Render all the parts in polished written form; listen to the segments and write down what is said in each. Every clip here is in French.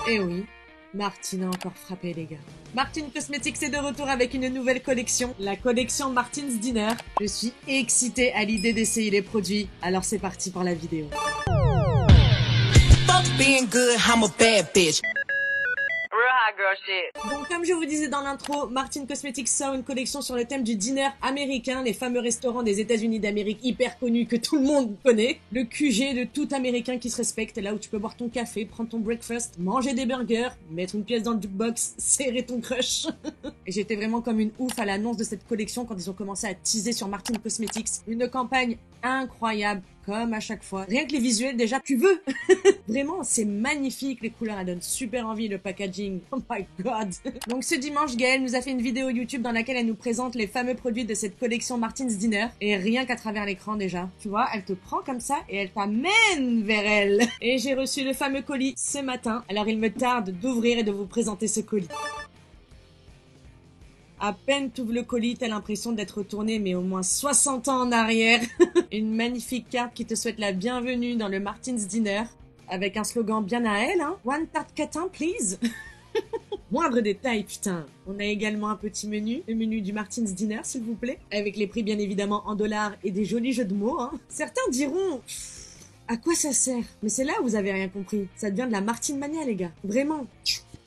Eh oui, Martine a encore frappé les gars. Martine Cosmetics est de retour avec une nouvelle collection, la collection Martine's Dinner. Je suis excitée à l'idée d'essayer les produits, alors c'est parti pour la vidéo. Fuck being good, I'm a bad bitch. Donc comme je vous disais dans l'intro, Martine Cosmetics sort une collection sur le thème du dîner américain, les fameux restaurants des États-Unis d'Amérique hyper connus que tout le monde connaît, le QG de tout Américain qui se respecte, là où tu peux boire ton café, prendre ton breakfast, manger des burgers, mettre une pièce dans le jukebox, serrer ton crush. Et j'étais vraiment comme une ouf à l'annonce de cette collection quand ils ont commencé à teaser sur Martine Cosmetics, une campagne incroyable. Comme à chaque fois. Rien que les visuels, déjà, tu veux. Vraiment, c'est magnifique. Les couleurs, elles donnent super envie. Le packaging, oh my god. Donc ce dimanche, Gaëlle nous a fait une vidéo YouTube dans laquelle elle nous présente les fameux produits de cette collection Martine's Dinner. Et rien qu'à travers l'écran déjà. Tu vois, elle te prend comme ça et elle t'amène vers elle. Et j'ai reçu le fameux colis ce matin. Alors il me tarde d'ouvrir et de vous présenter ce colis. À peine t'ouvres le colis, t'as l'impression d'être retourné mais au moins 60 ans en arrière. Une magnifique carte qui te souhaite la bienvenue dans le Martine's Dinner. Avec un slogan bien à elle, hein. One tarte catin, please. Moindre détail, putain. On a également un petit menu, le menu du Martine's Dinner, s'il vous plaît. Avec les prix bien évidemment en dollars et des jolis jeux de mots, hein. Certains diront... À quoi ça sert? Mais c'est là où vous avez rien compris. Ça devient de la Martine Mania, les gars. Vraiment.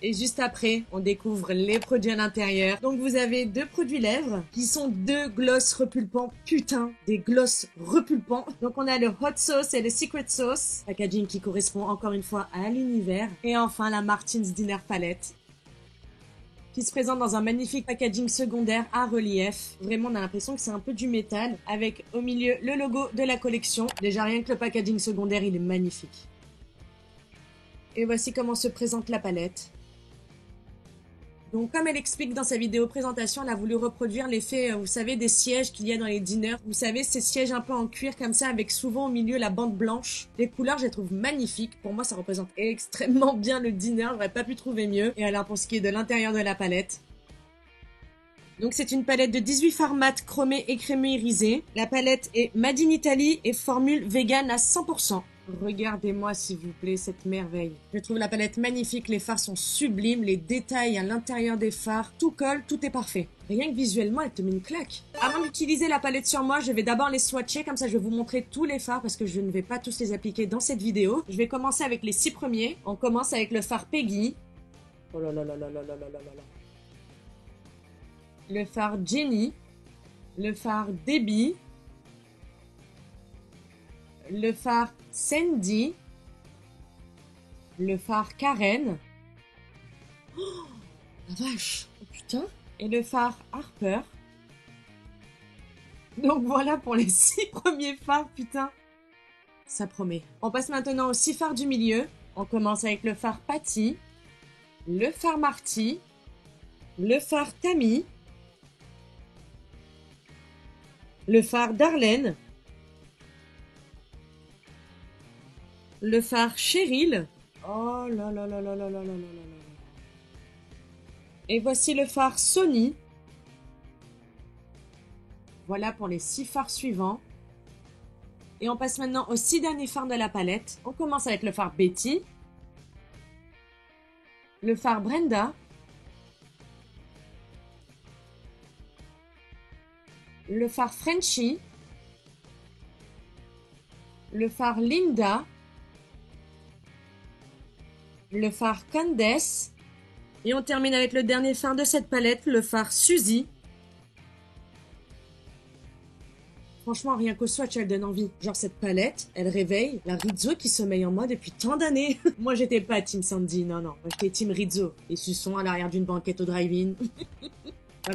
Et juste après, on découvre les produits à l'intérieur. Donc vous avez deux produits lèvres qui sont deux gloss repulpants. Putain, des gloss repulpants. Donc on a le hot sauce et le secret sauce. Packaging qui correspond encore une fois à l'univers. Et enfin la Martine's Dinner Palette, qui se présente dans un magnifique packaging secondaire à relief. Vraiment, on a l'impression que c'est un peu du métal, avec au milieu le logo de la collection. Déjà, rien que le packaging secondaire, il est magnifique. Et voici comment se présente la palette. Donc, comme elle explique dans sa vidéo présentation, elle a voulu reproduire l'effet, vous savez, des sièges qu'il y a dans les diners. Vous savez, ces sièges un peu en cuir comme ça, avec souvent au milieu la bande blanche. Les couleurs, je les trouve magnifiques. Pour moi, ça représente extrêmement bien le dîner. J'aurais pas pu trouver mieux. Et alors, pour ce qui est de l'intérieur de la palette. Donc, c'est une palette de 18 fards mat chromés et crémeux irisés. La palette est Made in Italy et formule vegan à 100%. Regardez-moi s'il vous plaît cette merveille. Je trouve la palette magnifique, les fards sont sublimes, les détails à l'intérieur des fards, tout colle, tout est parfait. Rien que visuellement, elle te met une claque. Avant d'utiliser la palette sur moi, je vais d'abord les swatcher, comme ça je vais vous montrer tous les fards parce que je ne vais pas tous les appliquer dans cette vidéo. Je vais commencer avec les 6 premiers. On commence avec le fard Peggy. Oh là là là là là là là là là. Le fard Jenny. Le fard Debbie. Le fard Sandy, le fard Karen, oh la vache, oh putain, et le fard Harper. Donc voilà pour les 6 premiers fards, putain, ça promet. On passe maintenant aux 6 fards du milieu. On commence avec le fard Patty, le fard Marty, le fard Tammy, le fard Darlene, le fard Cheryl. Oh là là là là là là là là là. Et voici le fard Sony. Voilà pour les 6 fards suivants. Et on passe maintenant aux 6 derniers fards de la palette. On commence avec le fard Betty. Le fard Brenda. Le fard Frenchie. Le fard Linda. Le fard Candace. Et on termine avec le dernier fard de cette palette, le fard Suzy. Franchement, rien qu'au swatch, elle donne envie. Genre, cette palette, elle réveille la Rizzo qui sommeille en moi depuis tant d'années. Moi, j'étais pas Team Sandy, non. Moi, j'étais Team Rizzo. Les suçons à l'arrière d'une banquette au drive-in.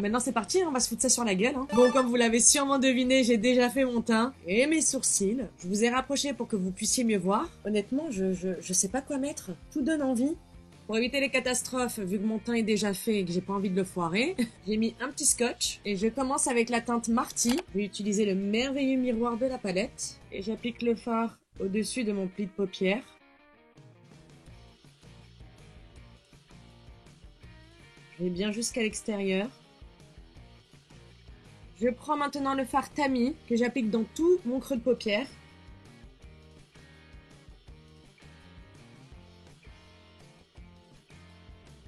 Maintenant, c'est parti, on va se foutre ça sur la gueule. Hein. Bon, comme vous l'avez sûrement deviné, j'ai déjà fait mon teint et mes sourcils. Je vous ai rapproché pour que vous puissiez mieux voir. Honnêtement, je sais pas quoi mettre. Tout donne envie. Pour éviter les catastrophes, vu que mon teint est déjà fait et que j'ai pas envie de le foirer, j'ai mis un petit scotch. Et je commence avec la teinte Marty. Je vais utiliser le merveilleux miroir de la palette. Et j'applique le fard au-dessus de mon pli de paupière. Je vais bien jusqu'à l'extérieur. Je prends maintenant le fard Tammy que j'applique dans tout mon creux de paupière.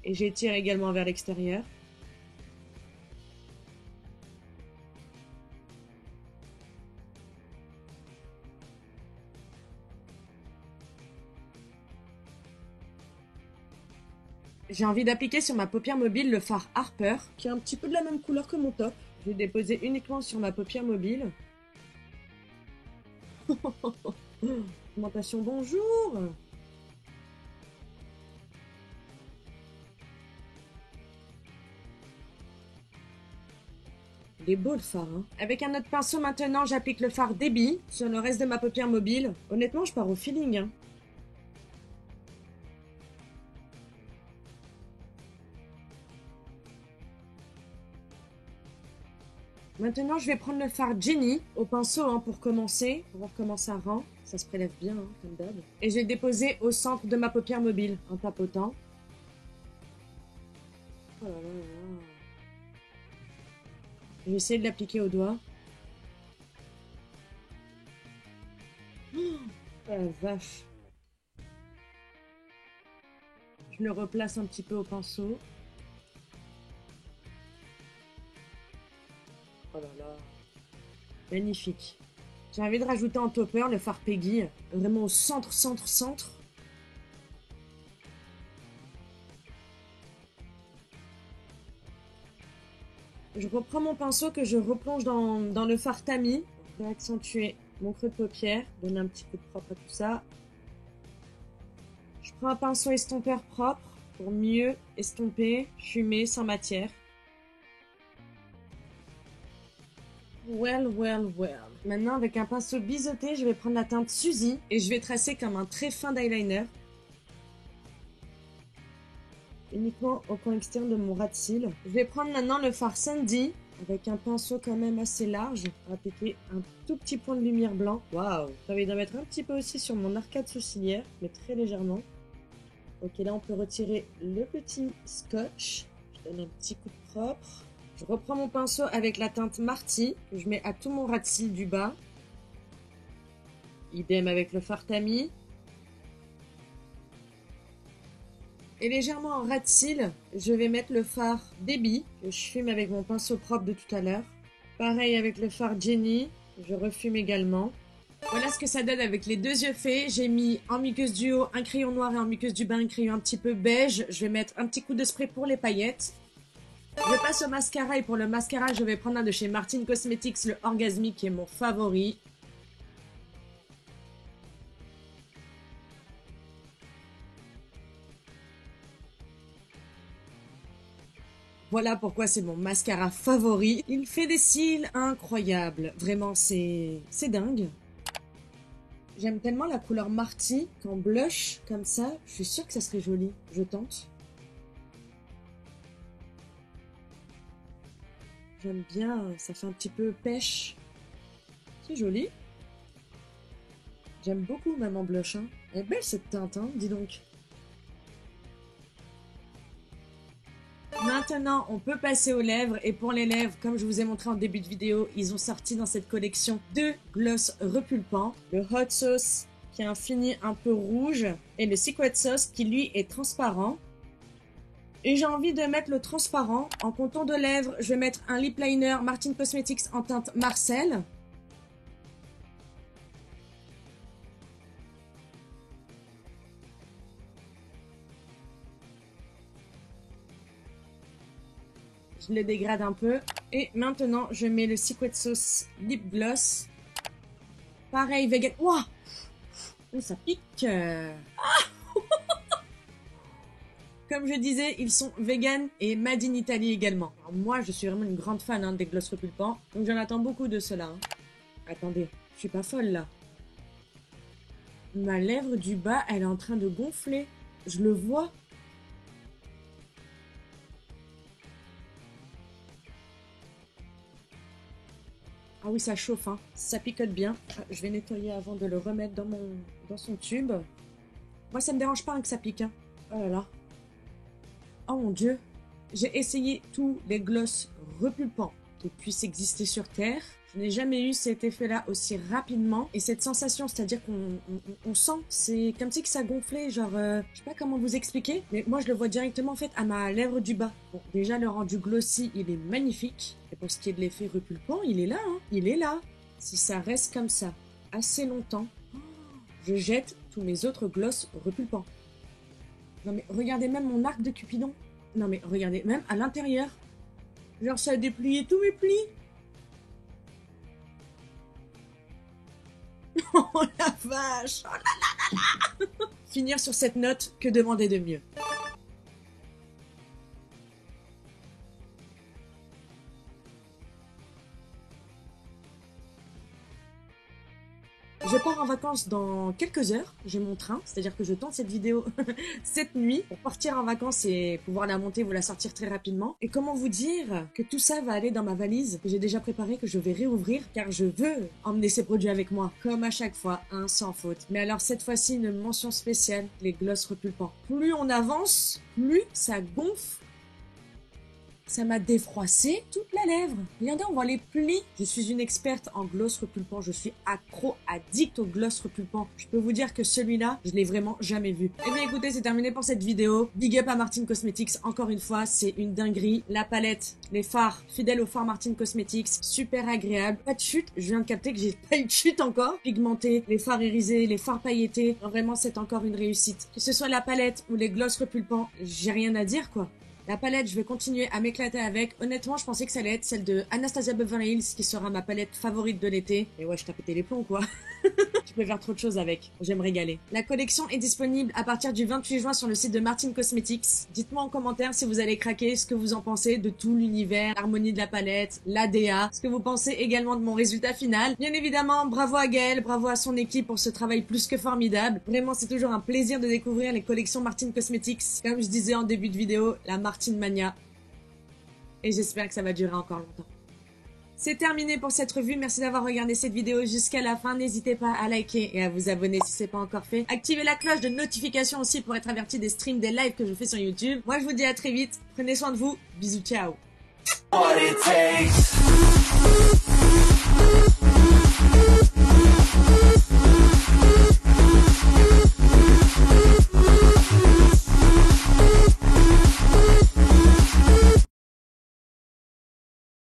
Et j'étire également vers l'extérieur. J'ai envie d'appliquer sur ma paupière mobile le fard Harper, qui est un petit peu de la même couleur que mon top. Je vais déposer uniquement sur ma paupière mobile. Augmentation, bonjour! Il est beau le fard, hein. Avec un autre pinceau maintenant, j'applique le fard débit sur le reste de ma paupière mobile. Honnêtement, je pars au feeling, hein. Maintenant, je vais prendre le fard Jenny au pinceau hein, pour commencer. On va voir comment ça rend. Ça se prélève bien, hein, comme d'hab. Et je vais le déposer au centre de ma paupière mobile en tapotant. Oh là là là. Je vais essayer de l'appliquer au doigt. Oh la vache. Je le replace un petit peu au pinceau. Oh là là. Magnifique. J'ai envie de rajouter en topper le fard Peggy. Vraiment au centre, centre, centre. Je reprends mon pinceau que je replonge dans le fard Tammy. Pour accentuer mon creux de paupière. Donner un petit peu de propre à tout ça. Je prends un pinceau estompeur propre pour mieux estomper, fumer sans matière. Well, well, well. Maintenant, avec un pinceau biseauté, je vais prendre la teinte Suzy et je vais tracer comme un très fin d'eyeliner. Uniquement au coin externe de mon ras de cils. Je vais prendre maintenant le fard Sandy avec un pinceau quand même assez large. Appliquer un tout petit point de lumière blanc. Waouh! J'ai envie d'en mettre un petit peu aussi sur mon arcade sourcilière, mais très légèrement. Ok, là on peut retirer le petit scotch. Je donne un petit coup de propre. Je reprends mon pinceau avec la teinte Marty, que je mets à tout mon ras de cils du bas. Idem avec le fard Tammy. Et légèrement en ras de cils, je vais mettre le fard Debbie, que je fume avec mon pinceau propre de tout à l'heure. Pareil avec le fard Jenny, je refume également. Voilà ce que ça donne avec les deux yeux faits. J'ai mis en muqueuse du haut un crayon noir et en muqueuse du bas un crayon un petit peu beige. Je vais mettre un petit coup de spray pour les paillettes. Je passe au mascara et pour le mascara, je vais prendre un de chez Martin Cosmetics, le Orgasmic qui est mon favori. Voilà pourquoi c'est mon mascara favori. Il fait des cils incroyables. Vraiment, c'est dingue. J'aime tellement la couleur Marty qu'en blush, comme ça, je suis sûre que ça serait joli. Je tente. J'aime bien, ça fait un petit peu pêche. C'est joli. J'aime beaucoup même en blush. Hein. Elle est belle cette teinte, hein, dis donc. Maintenant, on peut passer aux lèvres. Et pour les lèvres, comme je vous ai montré en début de vidéo, ils ont sorti dans cette collection deux gloss repulpants. Le Hot Sauce, qui a un fini un peu rouge, et le Secret Sauce, qui lui est transparent. Et j'ai envie de mettre le transparent. En contour de lèvres, je vais mettre un lip liner Martin Cosmetics en teinte Marcel. Je le dégrade un peu. Et maintenant, je mets le Secret Sauce Lip Gloss. Pareil, vegan. Ouah! Oh, ça pique! Comme je disais, ils sont vegan et made in Italy également. Alors moi, je suis vraiment une grande fan hein, des gloss repulpants. Donc j'en attends beaucoup de cela. Hein. Attendez, je suis pas folle là. Ma lèvre du bas, elle est en train de gonfler. Je le vois. Ah oui, ça chauffe, hein. Ça picote bien. Je vais nettoyer avant de le remettre dans son tube. Moi, ça me dérange pas hein, que ça pique. Hein. Oh là là. Oh mon Dieu. J'ai essayé tous les gloss repulpants qui puissent exister sur Terre. Je n'ai jamais eu cet effet-là aussi rapidement. Et cette sensation, c'est-à-dire qu'on sent, c'est comme si que ça gonflait, genre, je sais pas comment vous expliquer, mais moi je le vois directement en fait à ma lèvre du bas. Bon, déjà le rendu glossy, il est magnifique. Et pour ce qui est de l'effet repulpant, il est là, hein. Il est là. Si ça reste comme ça assez longtemps, je jette tous mes autres glosses repulpants. Non mais regardez même mon arc de Cupidon. Non mais regardez, même à l'intérieur. Genre ça a déplié tous mes plis. Oh la vache! Oh là là là là! Finir sur cette note, que demander de mieux? Je pars en vacances dans quelques heures, j'ai mon train, c'est-à-dire que je tente cette vidéo cette nuit pour partir en vacances et pouvoir la monter, vous la sortir très rapidement. Et comment vous dire que tout ça va aller dans ma valise que j'ai déjà préparée, que je vais réouvrir car je veux emmener ces produits avec moi, comme à chaque fois, hein, sans faute. Mais alors cette fois-ci, une mention spéciale, les glosses repulpants. Plus on avance, plus ça gonfle. Ça m'a défroissé toute la lèvre. Regardez, on voit les plis. Je suis une experte en gloss repulpant. Je suis accro, addict aux gloss repulpants. Je peux vous dire que celui-là, je l'ai vraiment jamais vu. Eh bien écoutez, c'est terminé pour cette vidéo. Big up à Martin Cosmetics. Encore une fois, c'est une dinguerie. La palette, les fards, fidèles aux fards Martin Cosmetics. Super agréable. Pas de chute. Je viens de capter que j'ai pas eu de chute encore. Pigmenté, les fards irisés, les fards pailletés. Non, vraiment, c'est encore une réussite. Que ce soit la palette ou les gloss repulpants, j'ai rien à dire quoi. La palette, je vais continuer à m'éclater avec. Honnêtement, je pensais que ça allait être celle de Anastasia Beverly Hills, qui sera ma palette favorite de l'été. Et ouais, je t'ai pété les plombs, quoi. Je peux faire trop de choses avec. J'aime régaler. La collection est disponible à partir du 28 juin sur le site de Martin Cosmetics. Dites-moi en commentaire si vous allez craquer, ce que vous en pensez de tout l'univers, l'harmonie de la palette, l'ADA, ce que vous pensez également de mon résultat final. Bien évidemment, bravo à Gaëlle, bravo à son équipe pour ce travail plus que formidable. Vraiment, c'est toujours un plaisir de découvrir les collections Martin Cosmetics. Comme je disais en début de vidéo, la Martin Mania. Et j'espère que ça va durer encore longtemps. C'est terminé pour cette revue. Merci d'avoir regardé cette vidéo jusqu'à la fin. N'hésitez pas à liker et à vous abonner si c'est pas encore fait. Activez la cloche de notification aussi pour être averti des streams, des lives que je fais sur YouTube. Moi, je vous dis à très vite. Prenez soin de vous. Bisous, ciao.